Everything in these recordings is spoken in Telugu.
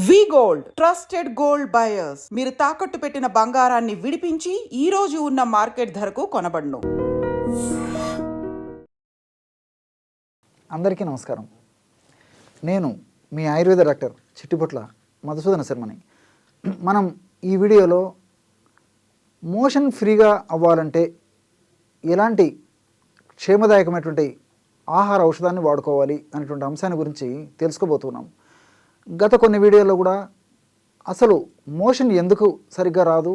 వి గోల్డ్ ట్రస్టెడ్ గోల్డ్ బయర్స్. మీరు తాకట్టు పెట్టిన బంగారాన్ని విడిపించి ఈ రోజు ఉన్న మార్కెట్ ధరకు కొనబడును. అందరికీ నమస్కారం. నేను మీ ఆయుర్వేద డాక్టర్ చిట్టిపొట్ల మధుసూదన శర్మని. మనం ఈ వీడియోలో మోషన్ ఫ్రీగా అవ్వాలంటే ఎలాంటి క్షేమదాయకమైనటువంటి ఆహార ఔషధాన్ని వాడుకోవాలి అనేటువంటి అంశాన్ని గురించి తెలుసుకోబోతున్నాం. గత కొన్ని వీడియోలో కూడా అసలు మోషన్ ఎందుకు సరిగ్గా రాదు,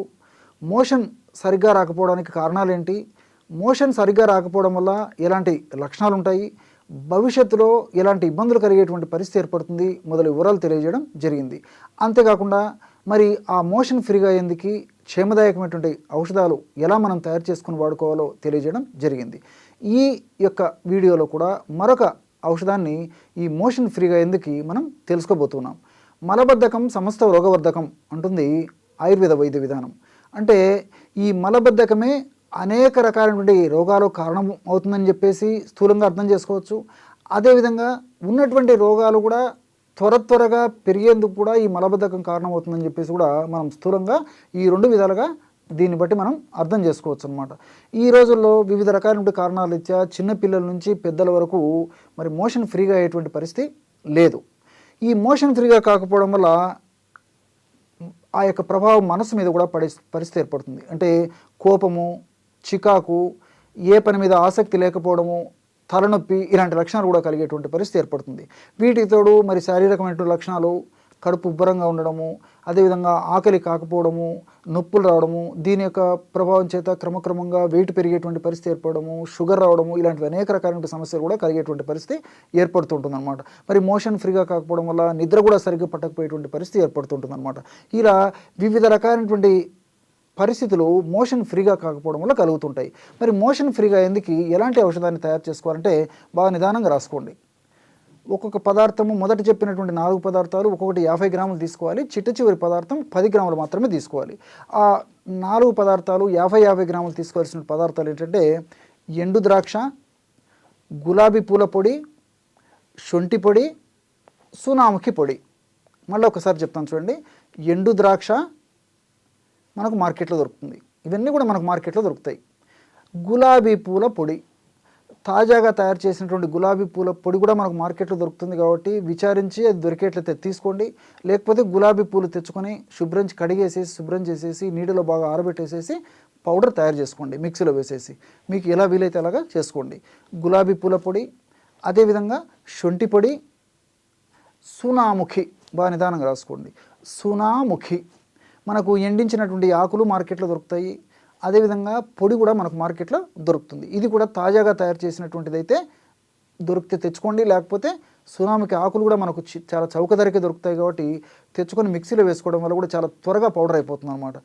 మోషన్ సరిగ్గా రాకపోవడానికి కారణాలు ఏంటి, మోషన్ సరిగ్గా రాకపోవడం వల్ల ఎలాంటి లక్షణాలు ఉంటాయి, భవిష్యత్తులో ఎలాంటి ఇబ్బందులు కలిగేటువంటి పరిస్థితి ఏర్పడుతుంది మొదలు వివరాలు తెలియజేయడం జరిగింది. అంతేకాకుండా మరి ఆ మోషన్ ఫ్రీగా అయ్యేందుకు క్షేమదాయకమైనటువంటి ఔషధాలు ఎలా మనం తయారు చేసుకుని వాడుకోవాలో తెలియజేయడం జరిగింది. ఈ యొక్క వీడియోలో కూడా మరొక ఔషధాన్ని ఈ మోషన్ ఫ్రీగా అయ్యేందుకు మనం తెలుసుకోబోతున్నాం. మలబద్ధకం సమస్త రోగవర్ధకం అంటుంది ఆయుర్వేద వైద్య విధానం. అంటే ఈ మలబద్ధకమే అనేక రకాలైనటువంటి రోగాలు కారణం అవుతుందని చెప్పేసి స్థూలంగా అర్థం చేసుకోవచ్చు. అదేవిధంగా ఉన్నటువంటి రోగాలు కూడా త్వరగా పెరిగేందుకు కూడా ఈ మలబద్ధకం కారణం అవుతుందని చెప్పేసి కూడా మనం స్థూలంగా ఈ రెండు విధాలుగా దీన్ని బట్టి మనం అర్థం చేసుకోవచ్చు అనమాట. ఈ రోజుల్లో వివిధ రకాలైన కారణాల రీత్యా చిన్నపిల్లల నుంచి పెద్దల వరకు మరి మోషన్ ఫ్రీగా అయ్యేటువంటి పరిస్థితి లేదు. ఈ మోషన్ ఫ్రీగా కాకపోవడం వల్ల ఆ యొక్క ప్రభావం మనసు మీద కూడా పడే పరిస్థితి ఏర్పడుతుంది. అంటే కోపము, చికాకు, ఏ పని మీద ఆసక్తి లేకపోవడము, తలనొప్పి, ఇలాంటి లక్షణాలు కూడా కలిగేటువంటి పరిస్థితి ఏర్పడుతుంది. వీటికి తోడు మరి శారీరకమైనటువంటి లక్షణాలు, కడుపు ఉబ్బరంగా ఉండడము, అదేవిధంగా ఆకలి కాకపోవడము, నొప్పులు రావడము, దీని యొక్క ప్రభావం చేత క్రమక్రమంగా వెయిట్ పెరిగేటువంటి పరిస్థితి ఏర్పడము, షుగర్ రావడము, ఇలాంటివి అనేక రకాలైన సమస్యలు కూడా కలిగేటువంటి పరిస్థితి ఏర్పడుతుంటుంది అనమాట. మరి మోషన్ ఫ్రీగా కాకపోవడం వల్ల నిద్ర కూడా సరిగ్గా పట్టకపోయేటువంటి పరిస్థితి ఏర్పడుతుంటుంది అనమాట. ఇలా వివిధ రకాలైనటువంటి పరిస్థితులు మోషన్ ఫ్రీగా కాకపోవడం వల్ల కలుగుతుంటాయి. మరి మోషన్ ఫ్రీగా ఎందుకు ఎలాంటి ఔషధాన్ని తయారు చేసుకోవాలంటే బాగా నిదానంగా రాసుకోండి. ఒక్కొక్క పదార్థము మొదట చెప్పినటువంటి 4 పదార్థాలు ఒక్కొక్కటి 50 గ్రాములు తీసుకోవాలి. చిట్ట చివరి పదార్థం 10 గ్రాములు మాత్రమే తీసుకోవాలి. ఆ 4 పదార్థాలు 50 గ్రాములు తీసుకోవాల్సిన పదార్థాలు ఏంటంటే ఎండు ద్రాక్ష, గులాబీ పూల పొడి, శొంఠి పొడి, సునాముఖి పొడి. మళ్ళీ ఒకసారి చెప్తాను చూడండి. ఎండు ద్రాక్ష మనకు మార్కెట్లో దొరుకుతుంది, ఇవన్నీ కూడా మనకు మార్కెట్లో దొరుకుతాయి. గులాబీ పూల పొడి, తాజాగా తయారు చేసినటువంటి గులాబీ పూల పొడి కూడా మనకు మార్కెట్లో దొరుకుతుంది కాబట్టి విచారించి అది దొరికేట్లయితే తీసుకోండి. లేకపోతే గులాబీ పూలు తెచ్చుకొని శుభ్రం చేసేసి నీటిలో బాగా ఆరబెట్టేసేసి పౌడర్ తయారు చేసుకోండి, మిక్సీలో వేసేసి. మీకు ఎలా వీలైతే అలాగా చేసుకోండి. గులాబీ పూల పొడి, అదేవిధంగా శొంఠి పొడి, సునాముఖి, బాగా నిదానంగా రాసుకోండి. సునాముఖి మనకు ఎండించినటువంటి ఆకులు మార్కెట్లో దొరుకుతాయి. అదేవిధంగా పొడి కూడా మనకు మార్కెట్లో దొరుకుతుంది. ఇది కూడా తాజాగా తయారు చేసినటువంటిది అయితే దొరికితే తెచ్చుకోండి. లేకపోతే సునాముఖి ఆకులు కూడా మనకు చాలా చౌక ధరకే దొరుకుతాయి కాబట్టి తెచ్చుకొని మిక్సీలో వేసుకోవడం వల్ల కూడా చాలా త్వరగా పౌడర్ అయిపోతుంది అనమాట.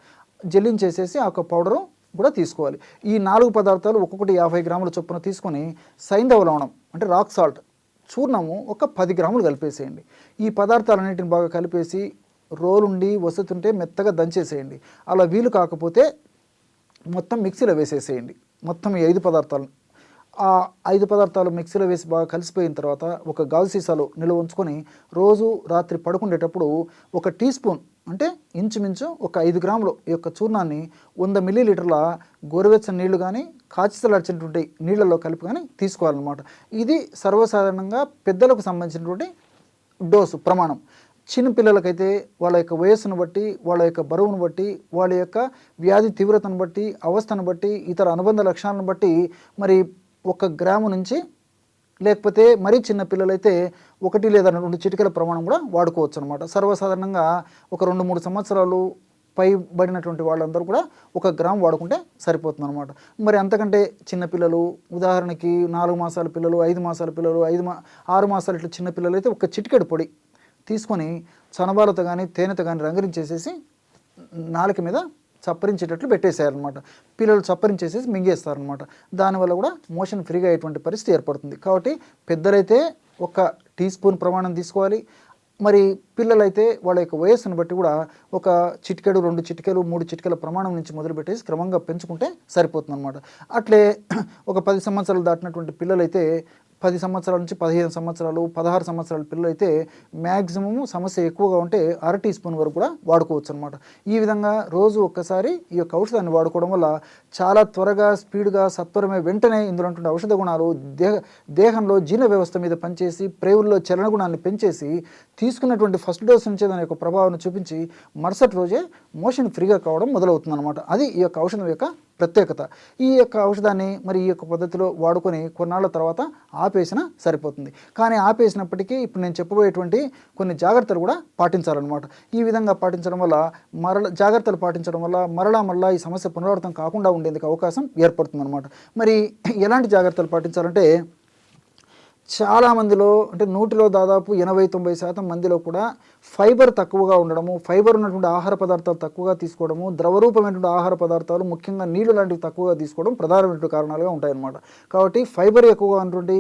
జల్లించేసేసి ఆ యొక్క పౌడరు కూడా తీసుకోవాలి. ఈ 4 పదార్థాలు ఒక్కొక్కటి 50 గ్రాముల చొప్పున తీసుకొని సైంధవ లవణం అంటే రాక్ సాల్ట్ చూర్ణము ఒక 10 గ్రాములు కలిపేసేయండి. ఈ పదార్థాలన్నింటిని బాగా కలిపేసి రోలుండి వస్తుంటే మెత్తగా దంచేసేయండి. అలా వీలు కాకపోతే మొత్తం మిక్సీలో వేసేసేయండి. మొత్తం ఈ 5 పదార్థాలు, ఆ 5 పదార్థాలు మిక్సీలో వేసి బాగా కలిసిపోయిన తర్వాత ఒక గాజు సీసాలో నిల్వ ఉంచుకొని రోజు రాత్రి పడుకునేటప్పుడు 1 టీ స్పూన్ అంటే ఇంచుమించు ఒక 5 గ్రాములు ఈ యొక్క చూర్ణాన్ని 100 మిల్లీలీటర్ల గోరువెచ్చని నీళ్లు కానీ కాచితలాడిచినటువంటి నీళ్లలో కలిపి కానీ తీసుకోవాలన్నమాట. ఇది సర్వసాధారణంగా పెద్దలకు సంబంధించినటువంటి డోసు ప్రమాణం. చిన్న పిల్లలకైతే వాళ్ళ యొక్క వయస్సును బట్టి, వాళ్ళ యొక్క బరువును బట్టి, వాళ్ళ యొక్క వ్యాధి తీవ్రతను బట్టి, అవస్థను బట్టి, ఇతర అనుబంధ లక్షణాలను బట్టి మరి 1 గ్రాము నుంచి, లేకపోతే మరీ చిన్న పిల్లలైతే 1 లేదా 2 చిటికెల ప్రమాణం కూడా వాడుకోవచ్చు అనమాట. సర్వసాధారణంగా ఒక 2-3 సంవత్సరాలు పైబడినటువంటి వాళ్ళందరూ కూడా 1 గ్రాము వాడుకుంటే సరిపోతుంది అనమాట. మరి అంతకంటే చిన్నపిల్లలు, ఉదాహరణకి 4 మాసాల పిల్లలు, 5 మాసాల పిల్లలు, 6 మాసాలు ఇట్లా చిన్న పిల్లలు అయితే 1 చిటికెడు పొడి తీసుకొని చనబాలతో కానీ తేనెతో కానీ రంగరించేసేసి నాలుక మీద చప్పరించేటట్లు పెట్టేసేయాలన్నమాట. పిల్లలు చప్పరించేసేసి మింగేస్తారనమాట. దానివల్ల కూడా మోషన్ ఫ్రీగా అయ్యేటువంటి పరిస్థితి ఏర్పడుతుంది. కాబట్టి పెద్దలైతే 1 టీ స్పూన్ ప్రమాణం తీసుకోవాలి. మరి పిల్లలైతే వాళ్ళ యొక్క వయస్సును బట్టి కూడా 1 చిటికెడు, 2 చిటికెలు, 3 చిటికెల ప్రమాణం నుంచి మొదలుపెట్టేసి క్రమంగా పెంచుకుంటే సరిపోతుంది అనమాట. అట్లే ఒక 10 సంవత్సరాలు దాటినటువంటి పిల్లలైతే 10 సంవత్సరాల నుంచి 15 సంవత్సరాలు 16 సంవత్సరాల పిల్లలు అయితే మ్యాక్సిమం సమస్య ఎక్కువగా ఉంటే అర టీ స్పూన్ వరకు కూడా వాడుకోవచ్చు అనమాట. ఈ విధంగా రోజు ఒక్కసారి ఈ యొక్క ఔషధాన్ని వాడుకోవడం వల్ల చాలా త్వరగా స్పీడ్గా సత్వరమే వెంటనే ఇందులో ఉన్నటువంటి ఔషధ గుణాలు దేహంలో జీర్ణ వ్యవస్థ మీద పనిచేసి ప్రేవుల్లో చలన గుణాన్ని పెంచేసి తీసుకున్నటువంటి ఫస్ట్ డోస్ నుంచే దాని యొక్క ప్రభావాన్ని చూపించి మరుసటి రోజే మోషన్ ఫ్రీగా కావడం మొదలవుతుంది అనమాట. అది ఈ యొక్క ఔషధం యొక్క ప్రత్యేకత. ఈ యొక్క ఔషధాన్ని మరి ఈ యొక్క పద్ధతిలో వాడుకొని కొన్నాళ్ళ తర్వాత ఆపేసిన సరిపోతుంది. కానీ ఆపేసినప్పటికీ ఇప్పుడు నేను చెప్పబోయేటువంటి కొన్ని జాగ్రత్తలు కూడా పాటించాలన్నమాట. ఈ విధంగా పాటించడం వల్ల జాగ్రత్తలు పాటించడం వల్ల మరలా ఈ సమస్య పునరావృతం కాకుండా ఉండేందుకు అవకాశం ఏర్పడుతుంది అనమాట. మరి ఎలాంటి జాగ్రత్తలు పాటించాలంటే చాలామందిలో అంటే 100లో దాదాపు 80-90% మందిలో కూడా ఫైబర్ తక్కువగా ఉండడము, ఫైబర్ ఉన్నటువంటి ఆహార పదార్థాలు తక్కువగా తీసుకోవడము, ద్రవరూపమైనటువంటి ఆహార పదార్థాలు ముఖ్యంగా నీళ్లు లాంటివి తక్కువగా తీసుకోవడం ప్రధానమైనటువంటి కారణాలుగా ఉంటాయన్నమాట. కాబట్టి ఫైబర్ ఎక్కువగా ఉన్నటువంటి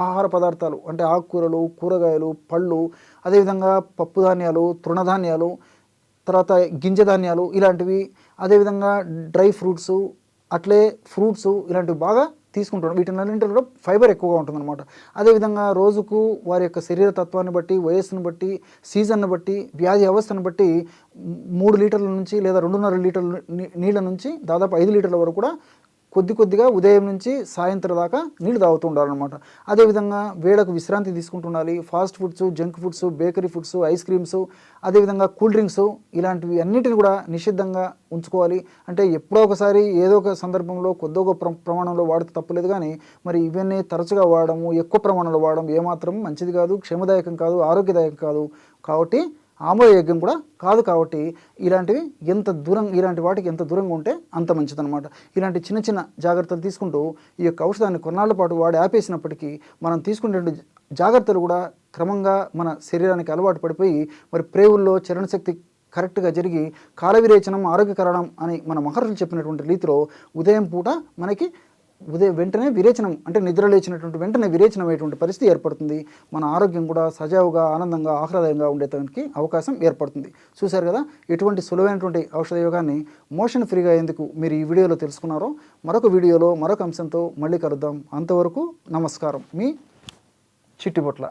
ఆహార పదార్థాలు అంటే ఆకుకూరలు, కూరగాయలు, పళ్ళు, అదేవిధంగా పప్పు ధాన్యాలు, తృణధాన్యాలు, తర్వాత గింజ ధాన్యాలు ఇలాంటివి, అదేవిధంగా డ్రై ఫ్రూట్స్, అట్లే ఫ్రూట్స్ ఇలాంటివి బాగా తీసుకుంటున్నాం. వీటినన్నింటిలో ఫైబర్ ఎక్కువగా ఉంటుందన్నమాట. అదేవిధంగా రోజుకు వారి యొక్క శరీర తత్వాన్ని బట్టి, వయస్సును బట్టి, సీజన్ను బట్టి, వ్యాధి అవస్థను బట్టి 3 లీటర్ల నుంచి లేదా 2.5 లీటర్ల నీళ్ళ నుంచి దాదాపు 5 లీటర్ల వరకు కూడా కొద్దిగా ఉదయం నుంచి సాయంత్రం దాకా నీళ్ళు తాగుతూ ఉండాలన్నమాట. అదేవిధంగా వేళకు విశ్రాంతి తీసుకుంటుండాలి. Fast foods, junk foods, bakery foods, ice creams, అదేవిధంగా కూల్ డ్రింక్స్ ఇలాంటివి అన్నిటిని కూడా నిషిద్ధంగా ఉంచుకోవాలి. అంటే ఎప్పుడో ఒకసారి ఏదో ఒక సందర్భంలో కొద్దిగా ప్రమాణంలో వాడితే తప్పలేదు, కానీ మరి ఇవన్నీ తరచుగా వాడము, ఎక్కువ ప్రమాణంలో వాడడం ఏమాత్రం మంచిది కాదు, క్షేమదాయకం కాదు, ఆరోగ్యదాయకం కాదు. కాబట్టి ఆమోదయోగ్యం కూడా కాదు. కాబట్టి ఇలాంటి వాటికి ఎంత దూరంగా ఉంటే అంత మంచిదన్నమాట. ఇలాంటి చిన్న జాగ్రత్తలు తీసుకుంటూ ఈ యొక్క ఔషధాన్ని కొన్నాళ్ల పాటు వాడి ఆపేసినప్పటికీ మనం తీసుకునే జాగ్రత్తలు కూడా క్రమంగా మన శరీరానికి అలవాటు పడిపోయి మరి ప్రేవుల్లో చలనశక్తి కరెక్ట్గా జరిగి కాల విరేచనం ఆరోగ్యకరణం అని మన మహర్షులు చెప్పినటువంటి రీతిలో ఉదయం పూట మనకి వెంటనే విరేచనం అంటే నిద్ర లేచినటువంటి వెంటనే విరేచనం అయ్యేటువంటి పరిస్థితి ఏర్పడుతుంది. మన ఆరోగ్యం కూడా సజావుగా, ఆనందంగా, ఆహ్లాదంగా ఉండేదానికి అవకాశం ఏర్పడుతుంది. చూశారు కదా ఎటువంటి సులువైనటువంటి ఔషధ యోగాన్ని మోషన్ ఫ్రీగా అయ్యేందుకు మీరు ఈ వీడియోలో తెలుసుకున్నారో. మరొక వీడియోలో మరొక అంశంతో మళ్ళీ కలుద్దాం. అంతవరకు నమస్కారం. మీ చిట్టిబొట్ల.